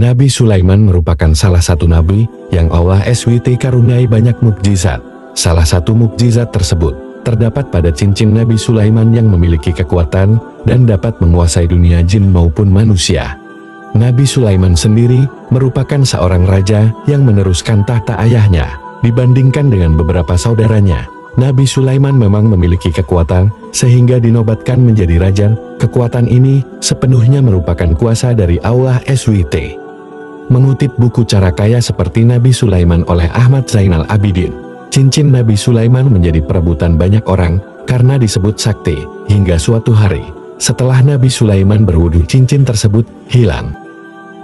Nabi Sulaiman merupakan salah satu nabi yang Allah SWT karuniai banyak mukjizat. Salah satu mukjizat tersebut terdapat pada cincin Nabi Sulaiman yang memiliki kekuatan dan dapat menguasai dunia jin maupun manusia. Nabi Sulaiman sendiri merupakan seorang raja yang meneruskan tahta ayahnya. Dibandingkan dengan beberapa saudaranya, Nabi Sulaiman memang memiliki kekuatan sehingga dinobatkan menjadi raja. Kekuatan ini sepenuhnya merupakan kuasa dari Allah SWT. Mengutip buku Cara Kaya Seperti Nabi Sulaiman oleh Ahmad Zainal Abidin, cincin Nabi Sulaiman menjadi perebutan banyak orang karena disebut sakti, hingga suatu hari setelah Nabi Sulaiman berwudu, cincin tersebut hilang.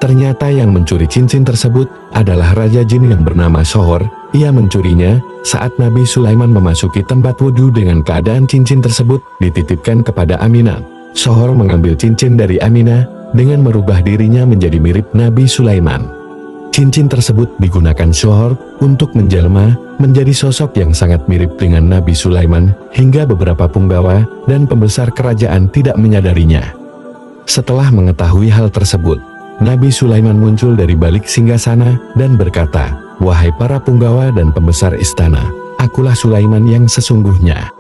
Ternyata yang mencuri cincin tersebut adalah Raja Jin yang bernama Sohor. Ia mencurinya saat Nabi Sulaiman memasuki tempat wudhu dengan keadaan cincin tersebut dititipkan kepada Aminah. Sohor mengambil cincin dari Aminah dengan merubah dirinya menjadi mirip Nabi Sulaiman. Cincin tersebut digunakan Sohor untuk menjelma menjadi sosok yang sangat mirip dengan Nabi Sulaiman hingga beberapa punggawa dan pembesar kerajaan tidak menyadarinya. Setelah mengetahui hal tersebut, Nabi Sulaiman muncul dari balik singgasana dan berkata, "Wahai para punggawa dan pembesar istana, akulah Sulaiman yang sesungguhnya."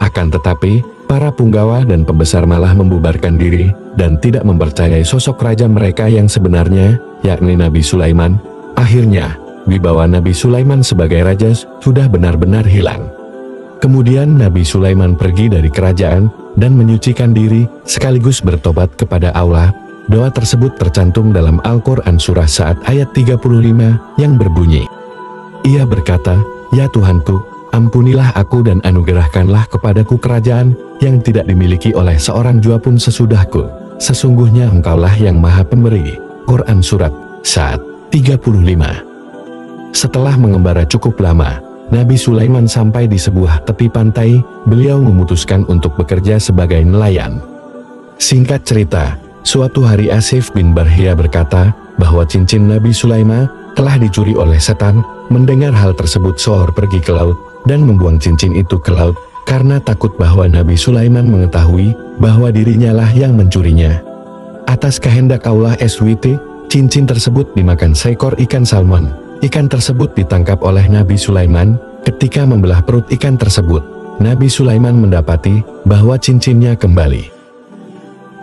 Akan tetapi, para punggawa dan pembesar malah membubarkan diri dan tidak mempercayai sosok raja mereka yang sebenarnya, yakni Nabi Sulaiman. Akhirnya, wibawa Nabi Sulaiman sebagai raja sudah benar-benar hilang. Kemudian Nabi Sulaiman pergi dari kerajaan dan menyucikan diri sekaligus bertobat kepada Allah. Doa tersebut tercantum dalam Al-Quran Surah Sa'ad ayat 35 yang berbunyi, ia berkata, "Ya Tuhanku, ampunilah aku dan anugerahkanlah kepadaku kerajaan yang tidak dimiliki oleh seorang jua pun sesudahku. Sesungguhnya Engkaulah yang Maha Pemberi." Quran Surat Sa'ad 35. Setelah mengembara cukup lama, Nabi Sulaiman sampai di sebuah tepi pantai. Beliau memutuskan untuk bekerja sebagai nelayan. Singkat cerita, suatu hari Asif bin Barhia berkata bahwa cincin Nabi Sulaiman telah dicuri oleh setan. Mendengar hal tersebut, Sohor pergi ke laut dan membuang cincin itu ke laut karena takut bahwa Nabi Sulaiman mengetahui bahwa dirinya lah yang mencurinya. Atas kehendak Allah SWT, cincin tersebut dimakan seekor ikan salmon. Ikan tersebut ditangkap oleh Nabi Sulaiman. Ketika membelah perut ikan tersebut, Nabi Sulaiman mendapati bahwa cincinnya kembali.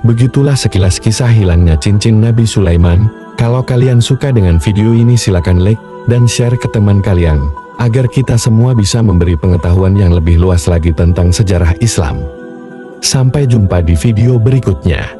Begitulah sekilas kisah hilangnya cincin Nabi Sulaiman. Kalau kalian suka dengan video ini, silakan like dan share ke teman kalian, agar kita semua bisa memberi pengetahuan yang lebih luas lagi tentang sejarah Islam. Sampai jumpa di video berikutnya.